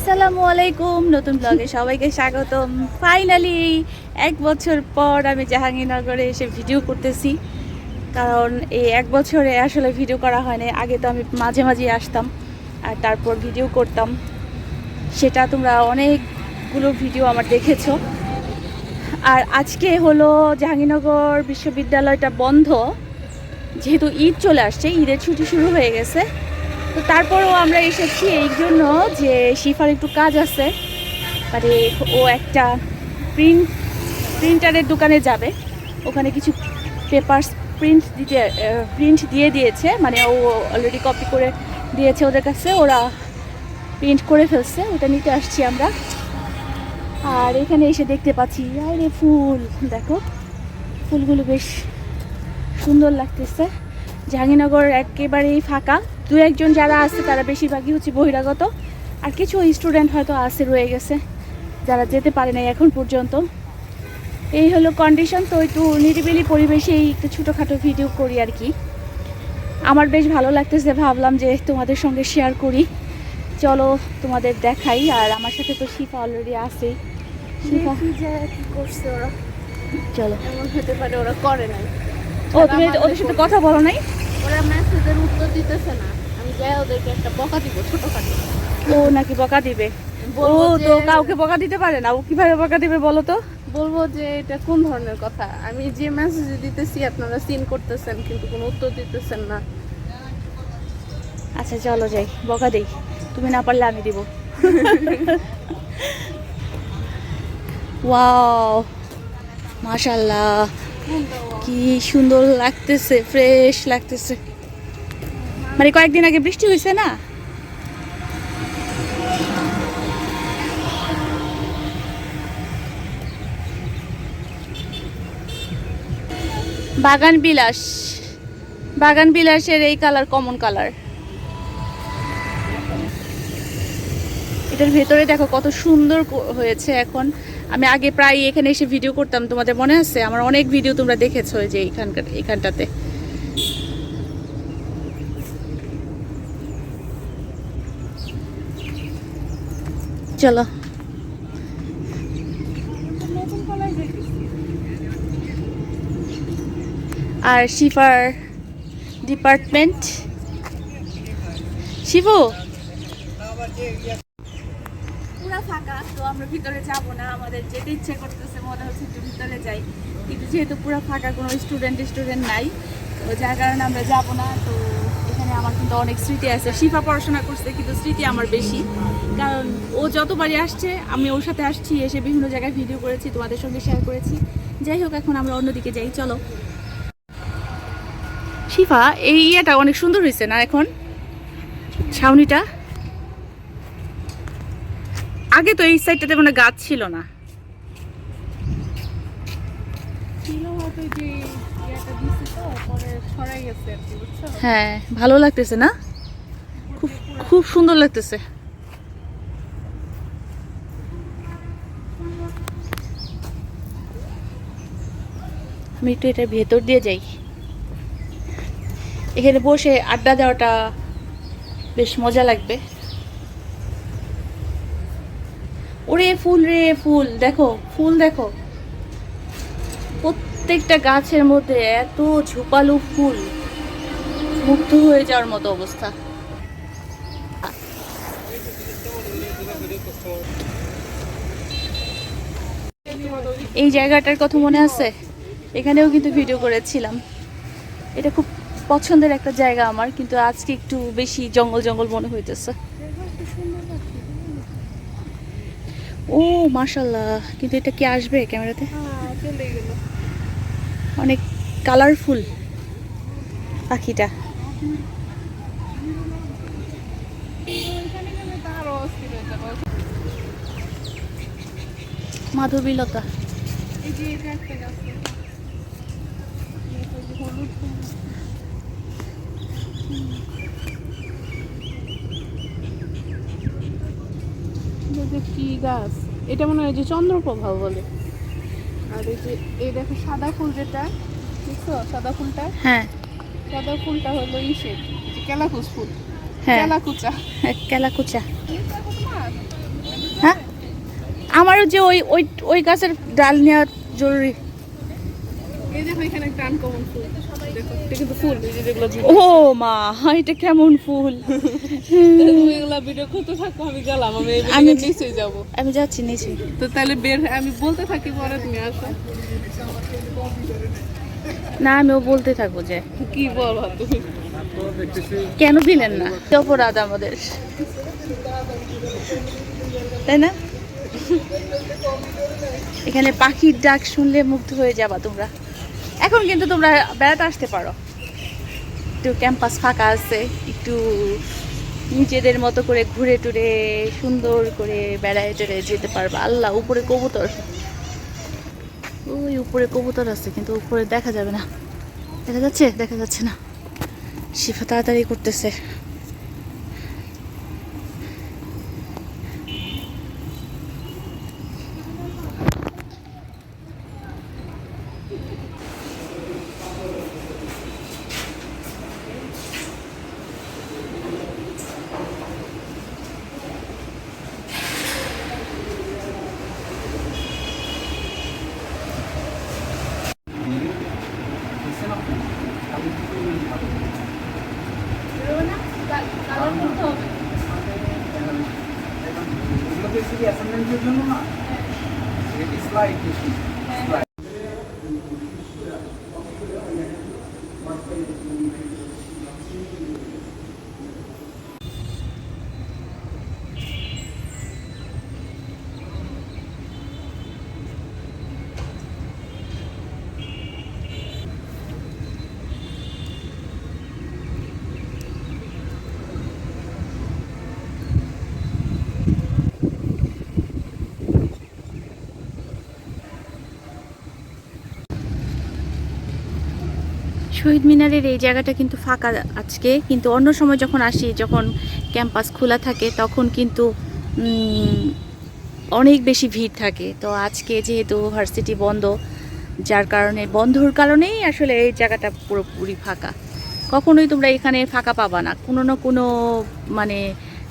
আসসালামু আলাইকুম, নতুন ব্লগে সবাইকে স্বাগতম। ফাইনালি 1 বছর পর আমি জাহাঙ্গীরনগরে এসে ভিডিও করতেছি, কারণ এই 1 বছরে আসলে ভিডিও করা হয় না। আগে তো আমি মাঝে মাঝে আসতাম আর তারপর ভিডিও করতাম, সেটা তোমরা অনেকগুলো ভিডিও আমার দেখেছো। আর আজকে হলো জাহাঙ্গীরনগর বিশ্ববিদ্যালয়টা বন্ধ, যেহেতু ঈদ চলে আসছে, ঈদের ছুটি শুরু হয়ে গেছে। তো তারপরও আমরা এসেছি এই জন্য যে শিফার একটু কাজ আছে, মানে ও একটা প্রিন্টারের দোকানে যাবে, ওখানে কিছু পেপারস প্রিন্ট দিয়ে দিয়েছে, মানে ও অলরেডি কপি করে দিয়েছে ওদের কাছে, ওরা প্রিন্ট করে ফেলছে, ওটা নিতে আসছি আমরা। আর এখানে এসে দেখতে পাচ্ছি আরে ফুল, দেখো ফুলগুলো বেশ সুন্দর লাগতেছে। জাহাঙ্গীরনগর একেবারেই ফাঁকা, দু একজন যারা আছে তারা বেশিরভাগই হচ্ছে বহিরাগত, আর কিছু স্টুডেন্ট হয়তো আছে রয়ে গেছে যারা যেতে পারে নাই এখন পর্যন্ত। এই হলো কন্ডিশন। তো একটু নিরিবিলি পরিবেশেই একটু ছোটোখাটো ভিডিও করি আর কি, আমার বেশ ভালো লাগতেছে, ভাবলাম যে তোমাদের সঙ্গে শেয়ার করি। চলো তোমাদের দেখাই। আর আমার সাথে তো শিফা অলরেডি আছেই। শিফা কি করছে ওরা? চলো। এমন হতে পারে ওরা করে নাই। ও তুমি ওদের সাথে কথা বলো নাই? ওরা মেসেজের উত্তর দিতেছে না, আমি যাই ওদেরকে একটা বকা দিব ছোটখাটো। ও নাকি বকা দিবে? ও বলবো তো যে- কাউকে বকা দিতে পারে না, ও কিভাবে বকা দিবে বলো তো? বলবো যে এটা কোন ধরনের কথা, আমি যে মেসেজ দিতেছি আপনারা সিন করতেছেন কিন্তু কোনো উত্তর দিতেছেন না। আচ্ছা চলো যাই, বকা দেই, তুমি না পারলে আমি দিব। ওয়াও, মাশাআল্লাহ, কি সুন্দর লাগতেছে, ফ্রেশ লাগতেছে। মানে কয়েকদিন আগে বৃষ্টি হয়েছে না? বাগান বিলাস, বাগান বিলাসের এই কালার কমন কালার। এটার ভেতরে দেখো কত সুন্দর হয়েছে এখন। আমি আগে প্রায় এখানে এসে ভিডিও করতাম, তোমাদের মনে আছে? আমার অনেক ভিডিও তোমরা দেখেছো যে এখানটাতে। চলো। আর শিফার ডিপার্টমেন্ট, শিবু পুরা ফাঁকা, তো আমরা ভিতরে যাব না, আমাদের যেতে ইচ্ছে করতেছে, মনে হচ্ছে একটু ভিতরে যাই, কিন্তু যেহেতু পুরো ফাঁকা, কোনো স্টুডেন্ট নাই, তো যার কারণে আমরা যাব না। তো এখানে আমার কিন্তু অনেক স্মৃতি আছে। শিফা পড়াশোনা করছে কিন্তু স্মৃতি আমার বেশি, কারণ ও যতবারই আসছে আমি ওর সাথে আসছি, এসে বিভিন্ন জায়গায় ভিডিও করেছি, তোমাদের সঙ্গে শেয়ার করেছি। যাই হোক, এখন আমরা অন্যদিকে যাই, চলো। শিফা, এই ইয়েটা অনেক সুন্দর হয়েছে না এখন, ছাউনিটা? আগে তো এই সাইডটাতে কোনো গাছ ছিল না। হ্যাঁ, ভালো লাগতেছে না? খুব খুব সুন্দর লাগতেছে। আমি একটু এটার ভেতর দিয়ে যাই, এখানে বসে আড্ডা দেওয়াটা বেশ মজা লাগবে। ওরে ফুল রে ফুল, দেখো ফুল, দেখো প্রত্যেকটা গাছের মধ্যে এত ঝোপালো ফুল, মুগ্ধ হয়ে যাওয়ার মতো অবস্থা। এই জায়গাটার কথা মনে আছে? এখানেও কিন্তু ভিডিও করেছিলাম। এটা খুব পছন্দের একটা জায়গা আমার, কিন্তু আজকে একটু বেশি জঙ্গল জঙ্গল মনে হইতেছে। ও মাশাআল্লাহ, কিন্তু এটা কি আসবে ক্যামেরাতে? অনেক কালারফুল পাখিটা। মাধবীলতা, কি গাছ এটা? মনে হয় যে চন্দ্রপ্রভা বলে। আর এই দেখো সাদা ফুল, যেটা দেখছো সাদা ফুলটা? হ্যাঁ, সাদা ফুলটা হলো ইসের কেলাকুচ ফুল। হ্যাঁ, কেলাকুচা। কেলাকুচা। হ্যাঁ, আমারও যে ওই ওই ওই গাছের ডাল নেওয়া জরুরি। এই দেখো এখানে একটা আনকমন ফুল, দেখো এটা কিন্তু ফুল, এই যে যেগুলো ও মা, এটা কেমন ফুল! তুমি এগুলা ভিডিও করতে থাকো, আমি গেলাম, আমি এই আমি বিল্ডিং নিচে যাব। আমি যাচ্ছি নিচে। তো তাহলে বের আমি বলতে থাকি, পরে তুমি আসো। না, আমিও বলতে থাকবো যে কি বলবো তুমি? কেন দিলেন না, কি অপরাধ আমাদের, তাই না? এখানে পাখির ডাক শুনলে মুগ্ধ হয়ে যাবা তোমরা। এখন কিন্তু তোমরা বেড়াতে আসতে পারো, একটু ক্যাম্পাস ফাঁকা আছে, একটু নিজেদের মতো করে ঘুরে টুরে সুন্দর করে বেড়ায় টেড়ে যেতে পারবা। আল্লাহ, উপরে কবুতর, ওই উপরে কবুতর আছে কিন্তু উপরে দেখা যাবে না। দেখা যাচ্ছে? দেখা যাচ্ছে না। শিফা তাড়াতাড়ি করতেছে। অ্যাসাইনমেন্টের জন্য না, স্লাইড বেশি। শহীদ মিনারের এই জায়গাটা কিন্তু ফাঁকা আজকে, কিন্তু অন্য সময় যখন আসি, যখন ক্যাম্পাস খোলা থাকে তখন কিন্তু অনেক বেশি ভিড় থাকে। তো আজকে যেহেতু ভার্সিটি বন্ধ, যার কারণে বন্ধর কারণেই আসলে এই জায়গাটা পুরোপুরি ফাঁকা। কখনোই তোমরা এখানে ফাঁকা পাবা না, কোনো না কোনো মানে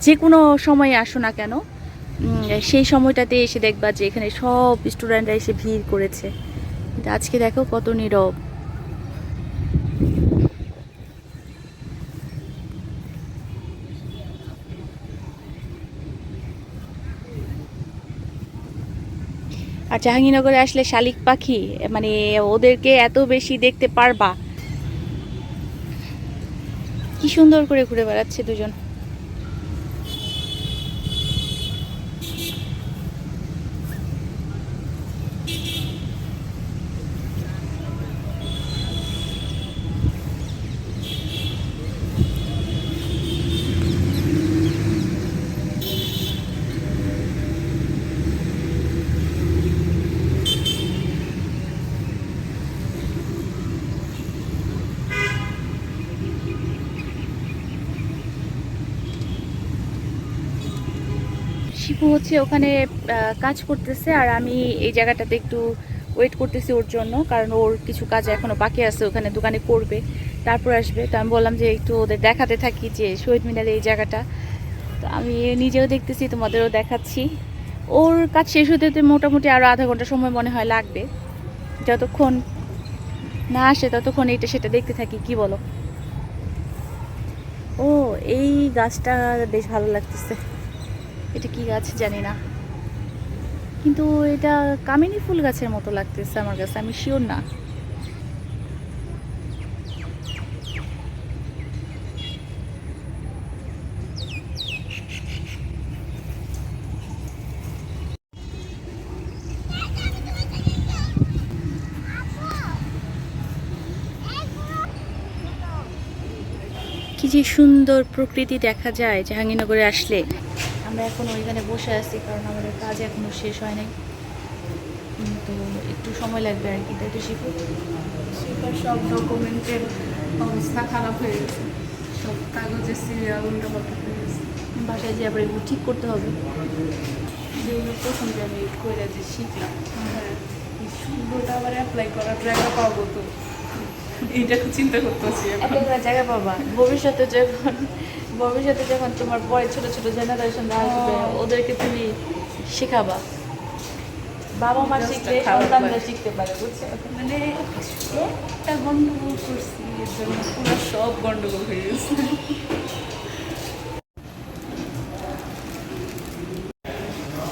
যে কোনো সময়ে আসো না কেন, সেই সময়টাতে এসে দেখবা যে এখানে সব স্টুডেন্টরা এসে ভিড় করেছে। কিন্তু আজকে দেখো কত নীরব। আর জাহাঙ্গীরনগরে আসলে শালিক পাখি, মানে ওদেরকে এত বেশি দেখতে পারবা। কি সুন্দর করে ঘুরে বেড়াচ্ছে দুজন। শিপু হচ্ছে ওখানে কাজ করতেছে, আর আমি এই জায়গাটাতে একটু ওয়েট করতেছি ওর জন্য, কারণ ওর কিছু কাজ এখনো বাকি আছে, ওখানে দোকানে করবে, তারপর আসবে। তো আমি বললাম যে একটু ওদের দেখাতে থাকি যে শহীদ মিনারের এই জায়গাটা। তো আমি নিজেও দেখতেছি, তোমাদেরও দেখাচ্ছি। ওর কাজ শেষ হতে হতে মোটামুটি আরও আধা ঘন্টা সময় মনে হয় লাগবে। যতক্ষণ না আসে ততক্ষণ এইটা সেটা দেখতে থাকি, কি বলো? ও, এই গাছটা বেশ ভালো লাগতেছে। এটা কি গাছ জানি না, কিন্তু এটা কামিনী ফুল গাছের মতো লাগতেছে আমার কাছে, আমি শিওর না। কি যে সুন্দর প্রকৃতি দেখা যায় জাহাঙ্গীরনগরে আসলে। আমরা এখন ওইখানে বসে আছি কারণ আমাদের কাজ এখনো শেষ হয় নাই, তো একটু সময় লাগবে আর কি, তাই তো শিখো? সেটা সব ডকুমেন্টের অবস্থা খারাপ হয়ে গেছে, সব কাগজের সিরিয়াল উল্টোপাল্টা হয়ে গেছে। বাসায় যে আবার এগুলো ঠিক করতে হবে। যেগুলো প্রথম যে আমি করে যে শিখলাম, হ্যাঁ, এই সুন্দরটা আবার অ্যাপ্লাই করার জায়গা পাবো তো, এইটা চিন্তা করতেছি এখন। একটা জায়গা পাবা ভবিষ্যতে, যখন ভবিষ্যতে যখন তোমার পরে ছোট ছোট জেনারেশন আসবে ওদেরকে তুমি শেখাবা। বাবা মা শিখলে সন্তানরা শিখতে পারে, বুঝছো? মানে একটা গন্ডগোল করছি এর জন্য পুরো সব গন্ডগোল হয়ে গেছে।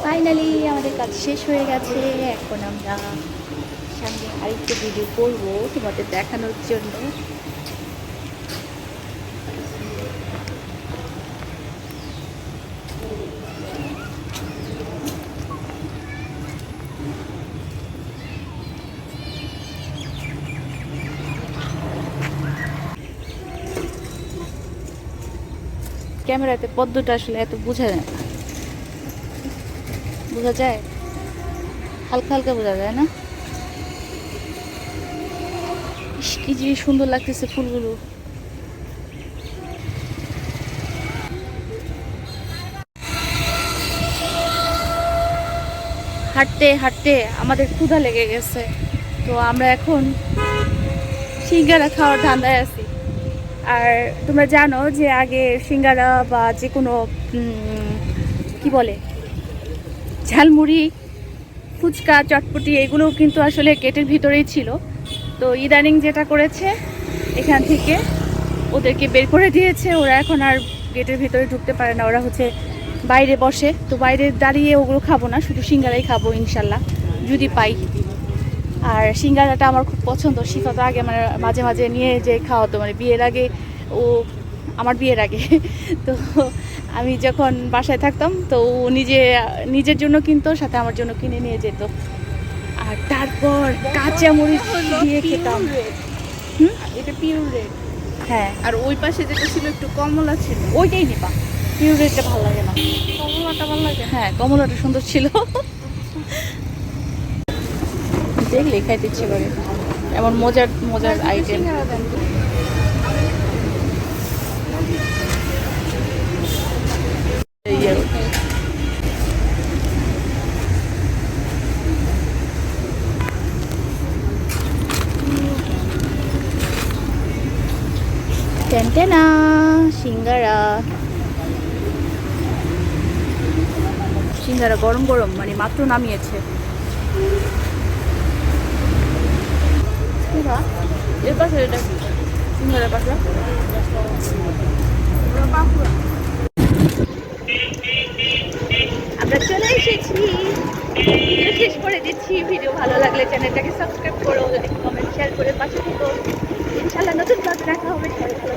ফাইনালি আমাদের কাজ শেষ হয়ে গেছে। এখন আমরা সামনে আরেকটা ভিডিও করবো তোমাদের দেখানোর জন্য। ক্যামেরাতে পদ্মটা আসলে এত বোঝা যায় না, বোঝা যায় হালকা হালকা বোঝা যায় না। ইস, কি যে সুন্দর লাগতেছে ফুলগুলো। হাঁটতে হাঁটতে আমাদের ক্ষুধা লেগে গেছে, তো আমরা এখন সিঙ্গারা খাওয়ার ধান্দায় আছি। আর তোমরা জানো যে আগে সিঙ্গারা বা যে কোনো কি বলে ঝালমুড়ি, ফুচকা, চটপটি এগুলোও কিন্তু আসলে গেটের ভিতরেই ছিল। তো ইদানিং যেটা করেছে, এখান থেকে ওদেরকে বের করে দিয়েছে। ওরা এখন আর গেটের ভিতরে ঢুকতে পারে না, ওরা হচ্ছে বাইরে বসে। তো বাইরে দাঁড়িয়ে ওগুলো খাবো না, শুধু সিঙ্গারাই খাবো ইনশাল্লাহ যদি পাই। আর সিঙ্গারাটা আমার খুব পছন্দ। শিখা তো আগে মানে মাঝে মাঝে নিয়ে যে খাওয়াতো, মানে বিয়ের আগে, ও আমার বিয়ের আগে তো আমি যখন বাসায় থাকতাম তো ও নিজের জন্য কিনতো, সাথে আমার জন্য কিনে নিয়ে যেত। আর তারপর কাঁচামরিচ দিয়ে খেতাম। এটা পিওর রেড। হ্যাঁ, আর ওই পাশে যেটা ছিল একটু কমলা ছিল। ওইটাই নিবা, পিওর রেডটা ভালো লাগে না। কমলাটা ভালো লাগে। হ্যাঁ, কমলাটা সুন্দর ছিল। দেখলে খাইতে ইচ্ছে করে, এমন মজার মজার আইটেম। সিঙ্গারা দেন তো। টেনটেনা সিঙ্গারা, সিঙ্গারা গরম গরম, মানে মাত্র নামিয়েছে। এর পাশে এটা কি? সিঙ্গারার পাশে আমরা চলে এসেছি। ভিডিও শেষ করে দিচ্ছি। ভিডিও ভালো লাগলে চ্যানেলটাকে সাবস্ক্রাইব করো, যদি কমেন্ট শেয়ার করে পাশে থেকো। ইনশাআল্লাহ নতুন ক্লাসে দেখা হবে। সবাই ভালো